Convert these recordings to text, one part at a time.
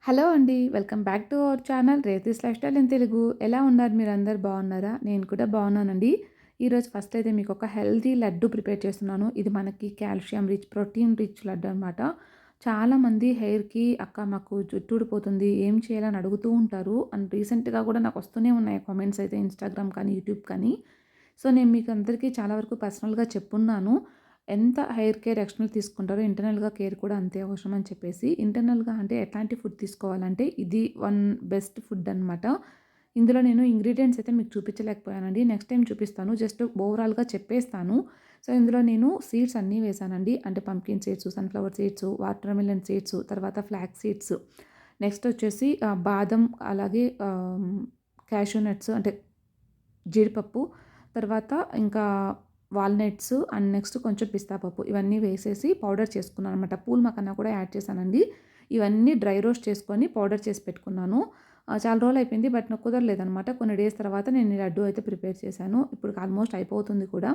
Hello అండి. Welcome back to our channel Revathi's life style in Telugu. ఎలా ఉన్నారు మీరందరూ బాగున్నారా? నేను కూడా బాగున్నానండి. ఈరోజు ఫస్ట్ అయితే మీకు ఒక హెల్తీ లడ్డు ప్రిపేర్ చేస్తున్నాను. ఇది మనకి calcium rich, protein rich laddu అనమాట. చాలామంది హెయిర్‌కి "అక్క మాకు జుట్టు ఊడిపోతుంది. ఏం చేయాలని" అడుగుతూ ఉంటారు. అండ్ రీసెంట్‌గా కూడా నాకు వస్తూనే ఉన్నాయి కామెంట్స్ అయితే ఇన్‌స్టాగ్రామ్ కానీ, యూట్యూబ్ కానీ. సో, నేను మీకు అందరికీ చాలా వరకు పర్సనల్‌గా చెప్పున్నాను. ఎంత హెయిర్ కేర్ ఎక్స్టర్నల్ తీసుకుంటారో ఇంటర్నల్‌గా కేర్ కూడా అంతే అవసరం అని చెప్పేసి. ఇంటర్నల్‌గా అంటే ఎట్లాంటి ఫుడ్ తీసుకోవాలంటే ఇది వన్ బెస్ట్ ఫుడ్ అనమాట. ఇందులో నేను ఇంగ్రీడియెంట్స్ అయితే మీకు చూపించలేకపోయానండి. నెక్స్ట్ టైమ్ చూపిస్తాను. జస్ట్ ఓవరాల్‌గా చెప్పేస్తాను. సో, ఇందులో నేను సీడ్స్ అన్నీ వేశానండి. అంటే pumpkin seeds, sunflower seeds, water melon seeds, తర్వాత ఫ్లాక్స్ సీడ్స్. నెక్స్ట్ వచ్చేసి బాదం అలాగే క్యాష్యూ నట్స్ అంటే జీడిపప్పు, తర్వాత ఇంకా వాల్‌నట్స్ అండ్ నెక్స్ట్ కొంచెం పిస్తా పప్పు ఇవన్నీ వేసేసి పౌడర్ చేసుకున్నాననమాట. పూల్ మఖానా కూడా యాడ్ చేశానండి. ఇవన్నీ డ్రై రోస్ట్ చేసుకొని పౌడర్ చేసి పెట్టుకున్నాను. చాలా రోజులయిపోయింది బట్ నాకు కుదరలేదనమాట. కొన్ని డేస్ తర్వాత నేను ఈ లడ్డు అయితే ప్రిపేర్ చేశాను. ఇప్పుడు ఆల్మోస్ట్ అయిపోతుంది కూడా.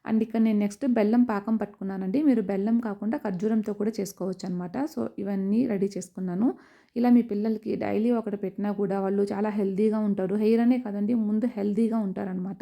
అండ్ ఇక్కడ నేను నెక్స్ట్ బెల్లం పాకం పట్టుకున్నానండి. మీరు బెల్లం కాకుండా ఖర్జూరంతో కూడా చేసుకోవచ్చనమాట. సో, ఇవన్నీ రెడీ చేసుకున్నాను. ఇలా మీ పిల్లలకి డైలీ ఒకటి పెట్టినా కూడా వాళ్ళు చాలా హెల్తీగా ఉంటారు. హెయిర్ అనే కాదండి ముందు హెల్తీగా ఉంటారనమాట.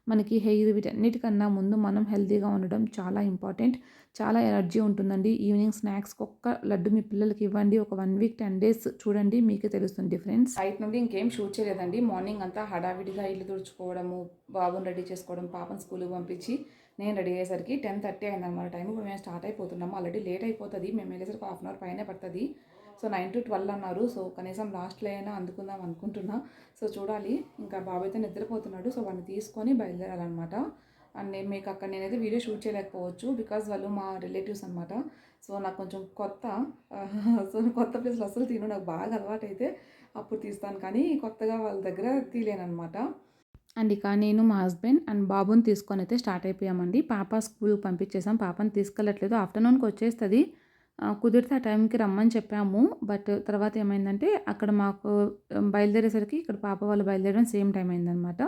మనకి హెయిర్ వీటన్నిటికన్నా ముందు మనం హెల్తీగా ఉండడం చాలా ఇంపార్టెంట్. చాలా ఎనర్జీ ఉంటుందండి. ఈవినింగ్ స్నాక్స్‌కి ఒక్క లడ్డు మీ పిల్లలకి ఇవ్వండి. ఒక 1 వీక్ 10 డేస్ చూడండి మీకే తెలుస్తుంది డిఫరెన్స్. నైట్ నుండి ఇంకేం షూట్ చేయలేదండి. మార్నింగ్ అంతా హడావిడిగా ఇల్లు తుడుచుకోవడము, బాబుని రెడీ చేసుకోవడం, పాపని స్కూల్‌కి పంపించి నేను రెడీ అయ్యేసరికి 10:30 అయిందనమాట టైం. ఇప్పుడు మేము స్టార్ట్ అయిపోతున్నాము. ఆల్రెడీ లేట్ అయిపోతది. మేము వెళ్ళేసరికి హాఫ్ అన్ అవర్ పైనే పడతది. సో, 9-12 అన్నారు. సో, కనీసం లాస్ట్‌లో అయినా అందుకుందాం అనుకుంటున్నా. సో, చూడాలి. ఇంకా బాబు అయితే నిద్రపోతున్నాడు. సో, వాడిని తీసుకొని బయలుదేరాలనమాట. అండ్ నేను మీకు అక్కడ నేనైతే వీడియో షూట్ చేయలేకపోవచ్చు. బికాజ్ వాళ్ళు మా రిలేటివ్స్ అనమాట. సో, నాకు కొంచెం కొత్త. సో, కొత్త ప్లేస్‌లో అస్సలు తీయను. నాకు బాగా అలవాటైతే అప్పుడు తీస్తాను. కానీ కొత్తగా వాళ్ళ దగ్గర తీయలేననమాట. అండ్ ఇక నేను మా హస్బెండ్ అండ్ బాబుని తీసుకొని అయితే స్టార్ట్ అయిపోయామండి. పాప స్కూల్‌కి పంపించేసాం. పాపని తీసుకెళ్ళట్లేదు. ఆఫ్టర్‌నూన్‌కి వచ్చేస్తది. కుదిరితే ఆ టైంకి రమ్మని చెప్పాము. బట్ తర్వాత ఏమైందంటే అక్కడ మాకు బయలుదేరేసరికి ఇక్కడ పాప వాళ్ళు బయలుదేరడం సేమ్ టైం అయిందనమాట.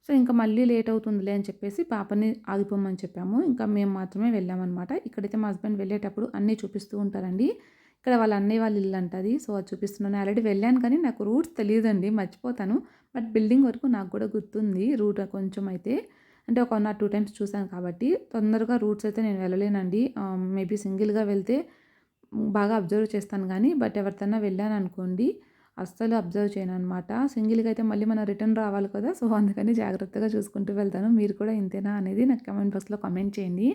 సో, ఇంకా మళ్ళీ లేట్ అవుతుందిలే అని చెప్పేసి పాపని ఆగిపోమని చెప్పాము. ఇంకా మేము మాత్రమే వెళ్ళామనమాట. ఇక్కడైతే మా హస్బెండ్ వెళ్ళేటప్పుడు అన్నీ చూపిస్తూ ఉంటారండి. ఇక్కడ వాళ్ళ అన్నయ్య వాళ్ళ ఇల్లు అంటది. సో, అది చూపిస్తున్నాను. ఆల్రెడీ వెళ్ళాను కానీ నాకు రూట్స్ తెలీదండి. మర్చిపోతాను. బట్ బిల్డింగ్ వరకు నాకు కూడా గుర్తుంది రూట్ కొంచెం అయితే. అంటే ఒక 1 ఆర్ 2 టైమ్స్ చూసాను కాబట్టి తొందరగా రూట్స్ అయితే నేను వెళ్ళలేనండి. మేబీ సింగిల్‌గా వెళ్తే బాగా అబ్జర్వ్ చేస్తాను గానీ, బట్ ఎవరితోనా వెళ్ళాననుకోండి అస్సలు అబ్జర్వ్ చేయననమాట. సింగిల్‌గా అయితే మళ్ళీ మనం రిటర్న్ రావాలి కదా! సో, అందుకని జాగ్రత్తగా చూసుకుంటూ వెళ్తాను. మీరు కూడా ఇంతేనా అనేది నాకు కామెంట్ బాక్స్‌లో కామెంట్ చేయండి.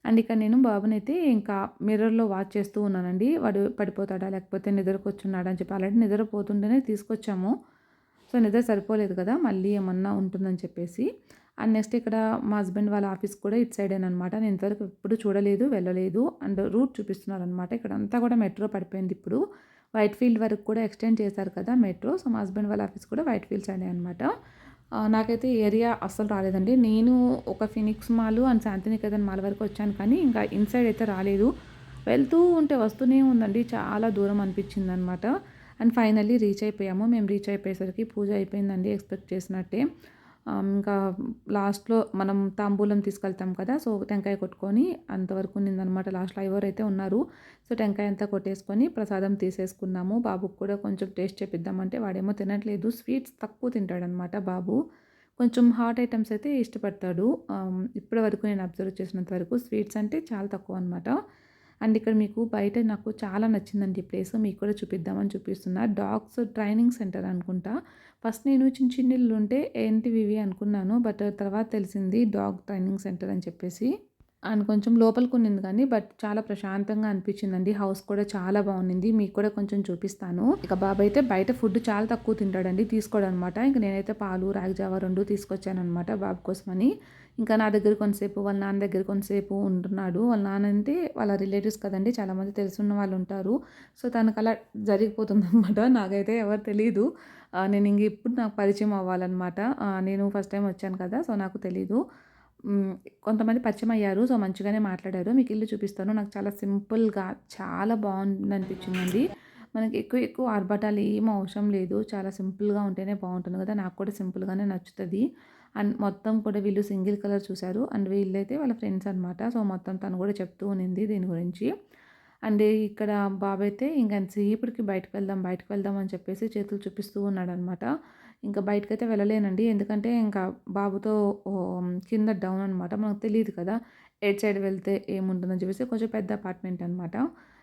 అండ్ ఇక్కడ నేను బాబునైతే ఇంకా మిర్రర్‌లో వాచ్ చేస్తూ ఉన్నానండి. వాడు పడిపోతాడా? లేకపోతే నిద్రకొచ్చున్నాడా? అని చెప్పి ఆల్రెడీ నిద్రపోతుంటేనే తీసుకొచ్చాము. సో, నిద్ర సరిపోలేదు కదా! మళ్ళీ ఏమన్నా ఉంటుందని చెప్పేసి. అండ్ నెక్స్ట్ ఇక్కడ మా హస్బెండ్ వాళ్ళ ఆఫీస్ కూడా ఇటు సైడేననమాట. నేను ఇంతవరకు ఎప్పుడు చూడలేదు, వెళ్ళలేదు. అండ్ రూట్ చూపిస్తున్నారనమాట. ఇక్కడంతా కూడా మెట్రో పడిపోయింది ఇప్పుడు. వైట్ ఫీల్డ్ వరకు కూడా ఎక్స్టెండ్ చేశారు కదా మెట్రో. సో, మా హస్బెండ్ వాళ్ళ ఆఫీస్ కూడా వైట్ ఫీల్డ్ సైడే అనమాట. నాకైతే ఏరియా అస్సలు రాలేదండి. నేను ఒక Phoenix mall and Shantiniketan mall వరకు వచ్చాను కానీ ఇంకా ఇన్‌సైడ్ అయితే రాలేదు. వెళ్తూ ఉంటే వస్తూనే ఉందండి. చాలా దూరం అనిపించిందనమాట. అండ్ ఫైనల్లీ రీచ్ అయిపోయాము. మేము రీచ్ అయిపోయేసరికి పూజ అయిపోయిందండి ఎక్స్‌పెక్ట్ చేసినట్టే. ఇంకా లాస్ట్‌లో మనం తాంబూలం తీసుకెళ్తాం కదా! సో, టెంకాయ కొట్టుకొని అంతవరకు ఉన్నిందనమాట. లాస్ట్‌లో ఎవరైతే ఉన్నారు. సో, టెంకాయ అంతా కొట్టేసుకొని ప్రసాదం తీసేసుకున్నాము. బాబుకి కూడా కొంచెం టేస్ట్ చేపిద్దామంటే వాడేమో తినట్లేదు. స్వీట్స్ తక్కువ తింటాడనమాట బాబు. కొంచెం హాట్ ఐటెమ్స్ అయితే ఇష్టపడతాడు. ఇప్పటి వరకు నేను అబ్జర్వ్ చేసినంత వరకు స్వీట్స్ అంటే చాలా తక్కువనమాట. అండ్ ఇక్కడ మీకు బయట నాకు చాలా నచ్చిందండి ఈ ప్లేస్. మీకు కూడా చూపిద్దామని చూపిస్తున్నా. డాగ్స్ ట్రైనింగ్ సెంటర్ అనుకుంటా. ఫస్ట్ నేను చిన్న చిన్నిళ్ళుంటే ఏంటివి ఇవి అనుకున్నాను. బట్ తర్వాత తెలిసింది డాగ్ ట్రైనింగ్ సెంటర్ అని చెప్పేసి. అండ్ కొంచెం లోపలికున్నింది కానీ బట్ చాలా ప్రశాంతంగా అనిపించిందండి. హౌస్ కూడా చాలా బాగుండింది. మీకు కూడా కొంచెం చూపిస్తాను. ఇక బాబు అయితే బయట ఫుడ్ చాలా తక్కువ తింటాడండి. తీసుకోడనమాట. ఇంక నేనైతే పాలు, రాగి జావా 2 తీసుకొచ్చాననమాట బాబు కోసమని. ఇంకా నా దగ్గర కొంతసేపు, వాళ్ళ నాన్న దగ్గర కొంతసేపు ఉంటున్నాడు. వాళ్ళ నాన్న అంటే వాళ్ళ రిలేటివ్స్ కదండీ! చాలామంది తెలిసున్న వాళ్ళు ఉంటారు. సో, తనకలా జరిగిపోతుందనమాట. నాకైతే ఎవరు తెలీదు. నేను ఇంక ఇప్పుడు నాకు పరిచయం అవ్వాలనమాట. నేను ఫస్ట్ టైమ్ వచ్చాను కదా! సో, నాకు తెలీదు. హ్మ్. కొంతమంది పరిచయమయ్యారు. సో, మంచిగానే మాట్లాడారు. మీకు ఇల్లు చూపిస్తాను. నాకు చాలా సింపుల్‌గా చాలా బావుందనిపించిందండి. మనకి ఎక్కువ ఎక్కువ ఆర్భాటాలు ఏం అవసరం లేదు. చాలా సింపుల్‌గా ఉంటేనే బావుంటుంది కదా! నాకు కూడా సింపుల్‌గానే నచ్చుతది. అండ్ మొత్తం కూడా వీళ్ళు సింగిల్ కలర్ చూసారు. అండ్ వీళ్ళైతే వాళ్ళ ఫ్రెండ్స్ అనమాట. సో, మొత్తం తను కూడా చెప్తూ ఉన్నింది దీని గురించి. అండ్ ఇక్కడ బాబైతే ఇంక ఎంతసేపటికి బయటకి వెళ్దాం అని చెప్పేసి చేతులు చూపిస్తూ ఉన్నాడనమాట. ఇంకా బయటకైతే వెళ్ళలేనండి. ఎందుకంటే ఇంకా బాబుతో కింద డౌన్ అనమాట. మనకు తెలీదు కదా! ఎటు సైడ్ వెళ్తే ఏముంటుందని చెప్పేసి కొంచెం పెద్ద అపార్ట్‌మెంట్ అనమాట.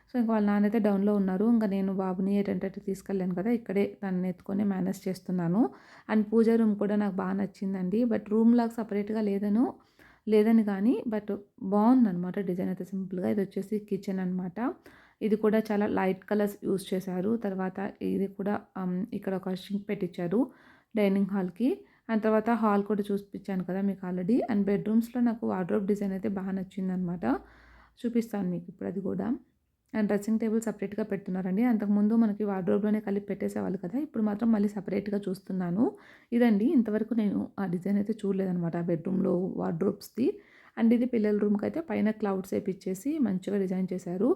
సో, ఇంక వాళ్ళ నాన్నయితే డౌన్‌లో ఉన్నారు. ఇంక నేను బాబుని ఎటంటే అటు తీసుకెళ్ళాను కదా! ఇక్కడే తనని ఎత్తుకొని మేనేజ్ చేస్తున్నాను. అండ్ పూజ రూమ్ కూడా నాకు బా నచ్చిందండి. బట్ రూమ్‌లాగా సెపరేట్‌గా లేదని కానీ బట్ బావుందనమాట డిజైన్ అయితే సింపుల్‌గా. ఇదొచ్చేసి కిచెన్ అనమాట. ఇది కూడా చాలా లైట్ కలర్స్ యూజ్ చేశారు. తర్వాత ఇది కూడా ఇక్కడ ఒక షింక్ పెట్టిచ్చారు డైనింగ్ హాల్‌కి. అండ్ తర్వాత హాల్ కూడా చూపిచ్చాను కదా మీకు ఆల్రెడీ. అండ్ బెడ్‌రూమ్స్‌లో నాకు వార్డ్రోబ్ డిజైన్ అయితే బా నచ్చిందనమాట. చూపిస్తాను మీకు ఇప్పుడు అది గూడా. అండ్ డ్రెస్సింగ్ టేబుల్ సెపరేట్‌గా పెడుతున్నారండి. అంతకుముందు మనకి వార్డ్రోబ్‌లోనే కలిపి పెట్టేసేవాళ్ళు కదా! ఇప్పుడు మాత్రం మళ్ళీ సెపరేట్‌గా చూస్తున్నాను. ఇదండి ఇంతవరకు నేను ఆ డిజైన్ అయితే చూడలేదనమాట. ఆ బెడ్‌రూమ్‌లో వార్డ్రోబ్స్‌ది. అండ్ ఇది పిల్లల రూమ్‌కైతే పైన క్లౌడ్స్ ఏపిచ్చేసి మంచిగా డిజైన్ చేశారు.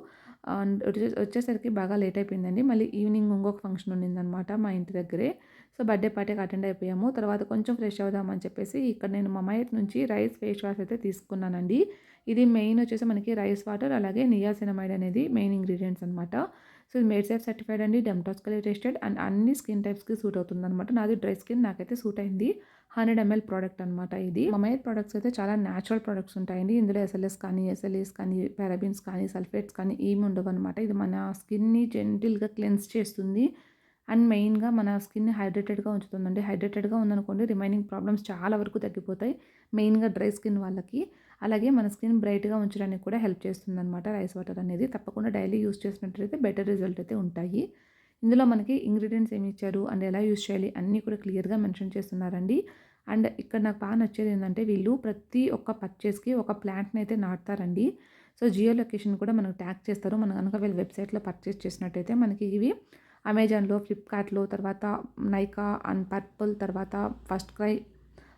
అండ్ వచ్చేసరికి బాగా లేట్ అయిపోయిందండి. మళ్ళీ ఈవినింగ్ ఇంకొక ఫంక్షన్ ఉండిందనమాట మా ఇంటి దగ్గరే. సో, బర్త్‌డే పార్టీకి అటెండ్ అయిపోయాము. తర్వాత కొంచెం ఫ్రెష్ అవుదామని చెప్పేసి ఇక్కడ నేను మమాయత్ నుంచి రైస్ ఫేస్ వాష్ అయితే తీసుకున్నానండి. ఇది మెయిన్ వచ్చేసి మనకి రైస్ వాటర్ అలాగే నియాసినమైడ్ అనేది మెయిన్ ఇంగ్రీడియంట్స్ అనమాట. సో, ఇది మేడ్‌సేఫ్ సర్టిఫైడ్ అండి. డెర్మటాలజికల్లీ టెస్టెడ్ అండ్ అన్ని స్కిన్ టైప్స్‌కి సూట్ అవుతుందనమాట. నాది డ్రై స్కిన్ నాకైతే సూట్ అయింది. 100 ఎంఎల్ ప్రోడక్ట్ అనమాట ఇది. మమయత్ ప్రొడక్ట్స్ అయితే చాలా న్యాచురల్ ప్రొడక్ట్స్ ఉంటాయండి. ఇందులో ఎస్ఎల్ఎస్ కానీ, ఎస్ఎల్ఈస్ కానీ, పారాబిన్స్ కానీ, సల్ఫేట్స్ కానీ ఏమి ఉండవనమాట. ఇది మన స్కిన్‌ని జెంటిల్‌గా క్లెన్స్ చేస్తుంది. అండ్ మెయిన్‌గా మన స్కిన్‌ని హైడ్రేటెడ్‌గా ఉంచుతుందండి. హైడ్రేటెడ్‌గా ఉందనుకోండి రిమైనింగ్ ప్రాబ్లమ్స్ చాలా వరకు తగ్గిపోతాయి. మెయిన్‌గా డ్రై స్కిన్ వాళ్ళకి. అలాగే మన స్కిన్ బ్రైట్‌గా ఉంచడానికి కూడా హెల్ప్ చేస్తుందనమాట రైస్ వాటర్ అనేది. తప్పకుండా డైలీ యూజ్ చేసినట్లయితే బెటర్ రిజల్ట్ అయితే ఉంటాయి. ఇందులో మనకి ఇంగ్రీడియెంట్స్ ఏమి ఇచ్చారు అండ్ ఎలా యూజ్ చేయాలి అన్నీ కూడా క్లియర్‌గా మెన్షన్ చేస్తున్నారండి. అండ్ ఇక్కడ నాకు బాగా నచ్చేది ఏంటంటే వీళ్ళు ప్రతి ఒక్క పర్చేస్‌కి ఒక ప్లాంట్‌ని అయితే నాటుతారండి. సో, జియో లొకేషన్ కూడా మనకు ట్యాగ్ చేస్తారు. మనం గనుక వీళ్ళ వెబ్‌సైట్‌లో పర్చేస్ చేసినట్టయితే మనకి ఇవి అమెజాన్‌లో, ఫ్లిప్‌కార్ట్‌లో తర్వాత నైకా అండ్ పర్పుల్ తర్వాత ఫస్ట్ క్రై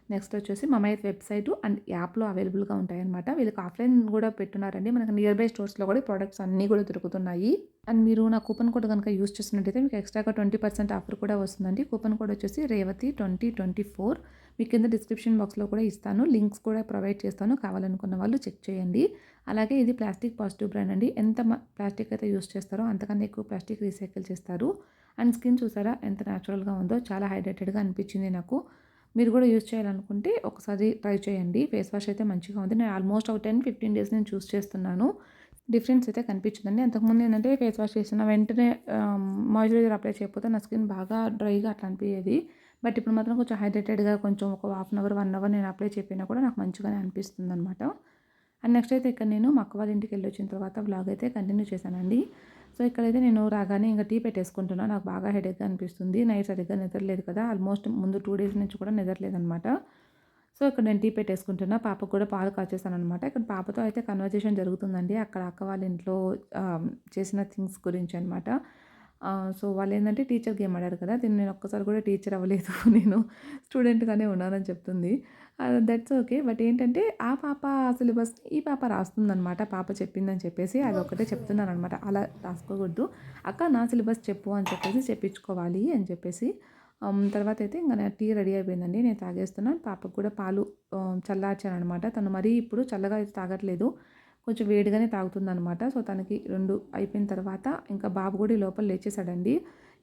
నెక్స్ట్ వచ్చేసి మమయత్ వెబ్‌సైటు అండ్ యాప్‌లో అవైలబుల్‌గా ఉంటాయన్నమాట. వీళ్ళకి ఆఫ్‌లైన్ గూడా పెట్టున్నారండి. మనకు నియర్ బై స్టోర్స్‌లో కూడా ప్రొడక్ట్స్ అన్నీ కూడా దొరుకుతున్నాయి. అండ్ మీరు నా కూపన్ కోడ్ గనుక యూజ్ చేసినట్టయితే మీకు ఎక్స్ట్రాగా 20% ఆఫర్ కూడా వస్తుందండి. కూపన్ కోడ్ వచ్చేసి రేవతి2024 మీకు కింద డిస్క్రిప్షన్ బాక్స్‌లో కూడా ఇస్తాను. లింక్స్ కూడా ప్రొవైడ్ చేస్తాను. కావాలనుకున్న వాళ్ళు చెక్ చేయండి. అలాగే ఇది ప్లాస్టిక్ పాజిటివ్ బ్రాండ్ అండి. ఎంత ప్లాస్టిక్ అయితే యూజ్ చేస్తారో అంతకన్నా ఎక్కువ ప్లాస్టిక్ రీసైకిల్ చేస్తారు. అండ్ స్కిన్ చూసారా ఎంత న్యాచురల్‌గా ఉందో చాలా హైడ్రేటెడ్‌గా అనిపించింది నాకు. మీరు కూడా యూజ్ చేయాలనుకుంటే ఒకసారి ట్రై చేయండి. ఫేస్ వాష్ అయితే మంచిగా ఉంది. నేను ఆల్మోస్ట్ ఒక 10, 15 డేస్ నుంచి చూస్ చేస్తున్నాను. డిఫరెన్స్ అయితే కనిపించిందండి. అంతకుముందు ఏంటంటే ఫేస్ వాష్ చేసిన వెంటనే మాయిశ్చరైజర్ అప్లై చేయకపోతే నా స్కిన్ బాగా డ్రైగా అట్లా అనిపియేది. బట్ ఇప్పుడు మాత్రం కొంచెం హైడ్రేటెడ్‌గా కొంచెం ఒక హాఫ్ అన్ అవర్, 1 అవర్ నేను అప్లై చేయకపోయినా కూడా నాకు మంచిగానే అనిపిస్తుందనమాట. అండ్ నెక్స్ట్ అయితే ఇక్కడ నేను మా అక్క వాళ్ళ ఇంటికెళ్ళొచ్చిన తర్వాత వ్లాగ్ అయితే కంటిన్యూ చేశానండి. సో, ఇక్కడైతే నేను రాగానే ఇంక టీ పెట్టేసుకుంటున్నా. నాకు బాగా హెడేక్‌గా అనిపిస్తుంది. నైట్ సరిగ్గా నిద్రలేదు కదా! ఆల్మోస్ట్ ముందు 2 డేస్ నుంచి కూడా నిద్రలేదనమాట. సో, ఇక్కడ నేను టీ పెట్టేసుకుంటున్నా. పాపకు కూడా పాలు కాచేసాననమాట. ఇక్కడ పాపతో అయితే కన్వర్జేషన్ జరుగుతుందండి. అక్కడ అక్క వాళ్ళ ఇంట్లో చేసిన థింగ్స్ గురించి అనమాట. సో, వాళ్ళేందంటే టీచర్ గేమ్ ఆడారు కదా! దీన్ని నేను ఒక్కసారి కూడా టీచర్ అవ్వలేదు. నేను స్టూడెంట్‌గానే ఉన్నానని చెప్తుంది. That's okay. బట్ ఏంటంటే ఆ పాప సిలబస్‌ని ఈ పాప రాస్తుందనమాట. పాప చెప్పిందని చెప్పేసి అదొక్కటే చెప్తున్నాననమాట. అలా రాసుకోకూడదు. అక్క నా సిలబస్ చెప్పు అని చెప్పేసి చెప్పించుకోవాలి అని చెప్పేసి తర్వాత అయితే ఇంక నా టీ రెడీ అయిపోయిందండి. నేను తాగేస్తున్నాను. పాపకు కూడా పాలు చల్లార్చాననమాట. తను మరీ ఇప్పుడు చల్లగా అయితే తాగట్లేదు. కొంచెం వేడిగానే తాగుతుందనమాట. సో, తనకి 2 అయిపోయిన తర్వాత ఇంకా బాబు కూడా ఈ లోపల లేచేసాడండి.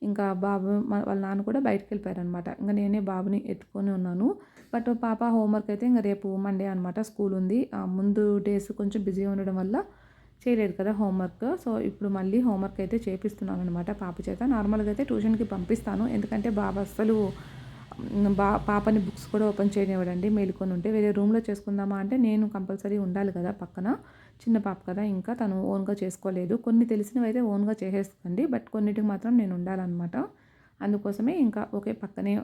ఇంకా బాబు వాళ్ళ నాన్న కూడా బయటికెళ్ళిపోయారనమాట. ఇంక నేనే బాబుని ఎత్తుకొని ఉన్నాను. బట్ పాప హోంవర్క్ అయితే ఇంక రేపు మండే అనమాట స్కూల్ ఉంది. ముందు డేస్ కొంచెం బిజీగా ఉండడం వల్ల చేయలేదు కదా హోంవర్క్. సో, ఇప్పుడు మళ్ళీ హోంవర్క్ అయితే చేపిస్తున్నాననమాట పాప చేత. నార్మల్‌గా అయితే ట్యూషన్‌కి పంపిస్తాను. ఎందుకంటే బాబు అస్సలు పాపని బుక్స్ కూడా ఓపెన్ చేయనివ్వడండి మేలుకొని ఉంటే. వేరే రూమ్‌లో చేసుకుందామా అంటే నేను కంపల్సరీ ఉండాలి కదా పక్కన. చిన్న పాప కదా ఇంకా తను ఓన్‌గా చేసుకోలేదు. కొన్ని తెలిసినవైతే ఓన్‌గా చేసేస్తదండి. బట్ కొన్నిటికి మాత్రం నేను ఉండాలనమాట. అందుకోసమే ఇంకా ఓకే పక్కనే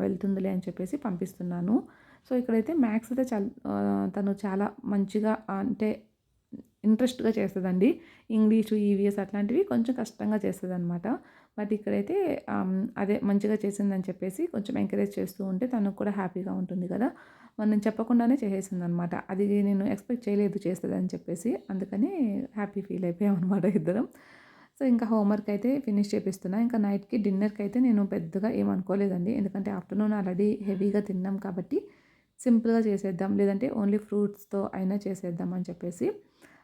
వెళ్తుందిలే అని చెప్పేసి పంపిస్తున్నాను. సో, ఇక్కడైతే మ్యాథ్స్ అయితే తను చాలా మంచిగా అంటే ఇంట్రెస్ట్‌గా చేస్తదండి. ఇంగ్లీషు, ఈవీఎస్ అట్లాంటివి కొంచెం కష్టంగా చేస్తదనమాట. బట్ ఇక్కడైతే అదే మంచిగా చేసిందని చెప్పేసి కొంచెం ఎంకరేజ్ చేస్తూ ఉంటే తనకు కూడా హ్యాపీగా ఉంటుంది కదా! మనం చెప్పకుండానే చేసేసిందనమాట. అది నేను ఎక్స్‌పెక్ట్ చేయలేదు చేస్తదని చెప్పేసి. అందుకని హ్యాపీ ఫీల్ అయిపోయామనమాట ఇద్దరం. సో, ఇంకా హోంవర్క్ అయితే ఫినిష్ చేపిస్తున్నా. ఇంకా నైట్‌కి డిన్నర్‌కైతే నేను పెద్దగా ఏమనుకోలేదండి. ఎందుకంటే ఆఫ్టర్‌నూన్ ఆల్రెడీ హెవీగా తిన్నాం కాబట్టి సింపుల్‌గా చేసేద్దాం. లేదంటే ఓన్లీ ఫ్రూట్స్‌తో అయినా చేసేద్దాం అని చెప్పేసి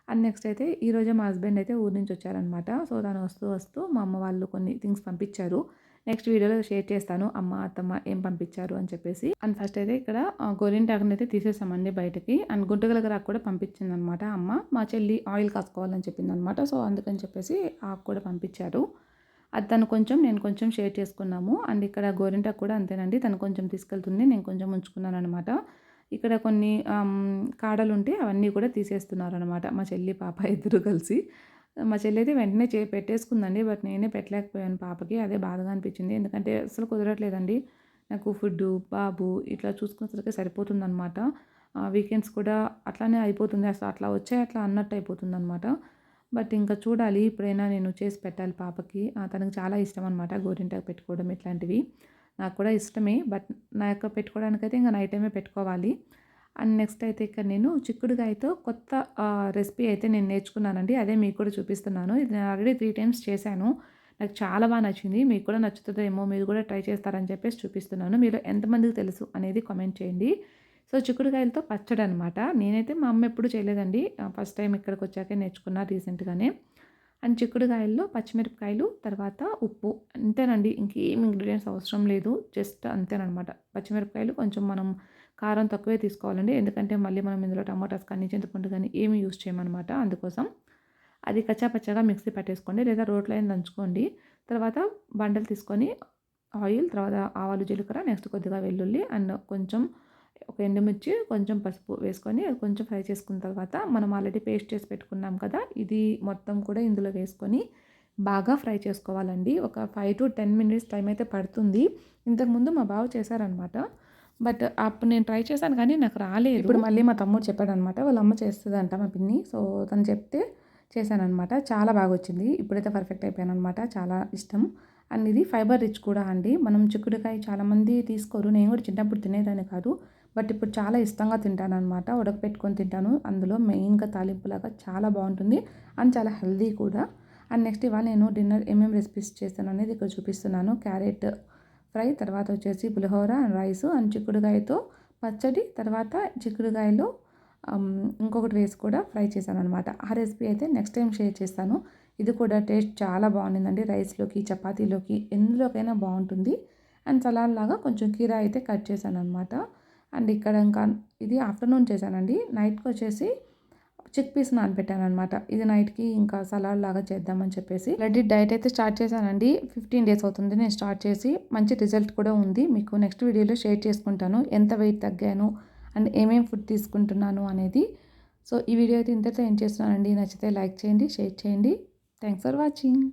అండ్ నెక్స్ట్ అయితే ఈరోజే మా హస్బెండ్ అయితే ఊరు నుంచి వచ్చారనమాట. సో, తను వస్తూ వస్తూ మా అమ్మ వాళ్ళు కొన్ని థింగ్స్ పంపించారు. నెక్స్ట్ వీడియోలో షేర్ చేస్తాను అమ్మ, అత్తమ్మ ఏం పంపించారు అని చెప్పేసి. అండ్ ఫస్ట్ అయితే ఇక్కడ గోరింటాకునైతే తీసేసామండి బయటకి. అండ్ గుంటగలగరాకు కూడా పంపించిందనమాట అమ్మ. మా చెల్లి ఆయిల్ కాసుకోవాలని చెప్పిందనమాట. సో, అందుకని చెప్పేసి ఆకు కూడా పంపించారు. అది తను కొంచెం, నేను కొంచెం షేర్ చేసుకున్నాము. అండ్ ఇక్కడ గోరింటాకు కూడా అంతేనండి. తను కొంచెం తీసుకెళ్తుంది. నేను కొంచెం ఉంచుకున్నాననమాట. ఇక్కడ కొన్ని కాడలుంటే అవన్నీ కూడా తీసేస్తున్నారనమాట మా చెల్లి, పాప ఇద్దరు కలిసి. మా చెల్లి అయితే వెంటనే పెట్టేసుకుందండి. బట్ నేనే పెట్టలేకపోయాను పాపకి. అదే బాధగా అనిపించింది. ఎందుకంటే అసలు కుదరట్లేదండి. నాకు ఫుడ్డు, బాబు ఇట్లా చూసుకునేసరికి సరిపోతుందనమాట. వీకెండ్స్ కూడా అట్లానే అయిపోతుంది. అసలు అట్లా వచ్చాయి అట్లా అన్నట్టు అయిపోతుందనమాట. బట్ ఇంకా చూడాలి ఇప్పుడైనా నేను చేసి పెట్టాలి పాపకి. తనకు చాలా ఇష్టం అనమాట గోరింటాకు పెట్టుకోవడం ఇట్లాంటివి. నాకు కూడా ఇష్టమే. బట్ నాకు పెట్టుకోవడానికైతే ఇంక నైట్ టైమే పెట్టుకోవాలి. అండ్ నెక్స్ట్ అయితే ఇక్కడ నేను చిక్కుడుగాయతో కొత్త రెసిపీ అయితే నేను నేర్చుకున్నానండి. అదే మీకు కూడా చూపిస్తున్నాను. ఇది నేను ఆల్రెడీ 3 టైమ్స్ చేశాను. నాకు చాలా బాగా నచ్చింది. మీకు కూడా నచ్చుతుందేమో, మీరు కూడా ట్రై చేస్తారని చెప్పేసి చూపిస్తున్నాను. మీలో ఎంతమందికి తెలుసు అనేది కామెంట్ చేయండి. సో, చిక్కుడుకాయలతో పచ్చడి అనమాట. నేనైతే మా అమ్మ ఎప్పుడు చేయలేదండి. ఫస్ట్ టైం ఇక్కడికి వచ్చాకే నేర్చుకున్నా రీసెంట్‌గానే. అండ్ చిక్కుడుకాయల్లో పచ్చిమిరపకాయలు, తర్వాత ఉప్పు అంతేనండి. ఇంకేం ఇంగ్రీడియెంట్స్ అవసరం లేదు. జస్ట్ అంతేననమాట. పచ్చిమిరపకాయలు కొంచెం మనం కారం తక్కువే తీసుకోవాలండి. ఎందుకంటే మళ్ళీ మనం ఇందులో టమాటాస్ కానీ, చింతపండు కానీ ఏమి యూజ్ చేయమనమాట. అందుకోసం అది కచ్చా పచ్చాగా మిక్సీ పట్టేసుకోండి. లేదా రోట్లో అయినా దంచుకోండి. తర్వాత బండలు తీసుకొని ఆయిల్, తర్వాత ఆవాలు, జీలకర్ర, నెక్స్ట్ కొద్దిగా వెల్లుల్లి అండ్ కొంచెం ఒక ఎండుమిర్చి, కొంచెం పసుపు వేసుకొని అది కొంచెం ఫ్రై చేసుకున్న తర్వాత మనం ఆల్రెడీ పేస్ట్ చేసి పెట్టుకున్నాం కదా! ఇది మొత్తం కూడా ఇందులో వేసుకొని బాగా ఫ్రై చేసుకోవాలండి. ఒక 5-10 మినిట్స్ టైం అయితే పడుతుంది. ఇంతకుముందు మా బావ చేశారనమాట. బట్ అప్పుడు నేను ట్రై చేశాను కానీ నాకు రాలేదు. ఇప్పుడు మళ్ళీ మా తమ్ముడు చెప్పాడనమాట. వాళ్ళ అమ్మ చేస్తదంట మా పిన్ని. సో, తను చెప్తే చేశాననమాట. చాలా బాగొచ్చింది. ఇప్పుడైతే పర్ఫెక్ట్ అయిపోయాననమాట. చాలా ఇష్టం. అండ్ ఇది ఫైబర్ రిచ్ కూడా అండి. మనం చిక్కుడుకాయ చాలామంది తీసుకోరు. నేను కూడా చిన్నప్పుడు తినేదాన్ని కాదు. బట్ ఇప్పుడు చాలా ఇష్టంగా తింటాననమాట. ఉడకపెట్టుకొని తింటాను. అందులో మెయిన్‌గా తాలింపులాగా చాలా బావుంటుంది. అండ్ చాలా హెల్తీ కూడా. అండ్ నెక్స్ట్ ఇవాళ నేను డిన్నర్ ఏమేమి రెసిపీస్ చేశాననేది ఇక్కడ చూపిస్తున్నాను. క్యారెట్ ఫ్రై, తర్వాత వచ్చేసి పులిహోర అండ్ రైసు అండ్ చిక్కుడుకాయతో పచ్చడి, తర్వాత చిక్కుడుకాయలో ఇంకొకటి వేసి కూడా ఫ్రై చేశాననమాట. ఆ రెసిపీ అయితే నెక్స్ట్ టైం షేర్ చేస్తాను. ఇది కూడా టేస్ట్ చాలా బాగుండిందండి. రైస్‌లోకి, చపాతీలోకి ఎందులోకైనా బావుంటుంది. అండ్ సలాడ్ లాగా కొంచెం కీరా అయితే కట్ చేశాననమాట. అండ్ ఇక్కడ ఇంకా ఇది ఆఫ్టర్నూన్ చేశానండి. నైట్‌కొచ్చేసి చిక్ పీస్ నానబెట్టాననమాట. ఇది నైట్‌కి ఇంకా సలాడ్ లాగా చేద్దామని చెప్పేసి ఆల్రెడీ డైట్ అయితే స్టార్ట్ చేశానండి. 15 డేస్ అవుతుంది నేను స్టార్ట్ చేసి. మంచి రిజల్ట్ కూడా ఉంది. మీకు నెక్స్ట్ వీడియోలో షేర్ చేసుకుంటాను. ఎంత వెయిట్ తగ్గాను అండ్ ఏమేం ఫుడ్ తీసుకుంటున్నాను అనేది. సో, ఈ వీడియో అయితే ఇంతటితో ఎండ్ చేస్తున్నానండి. నచ్చితే లైక్ చేయండి, షేర్ చేయండి. Thanks for watching.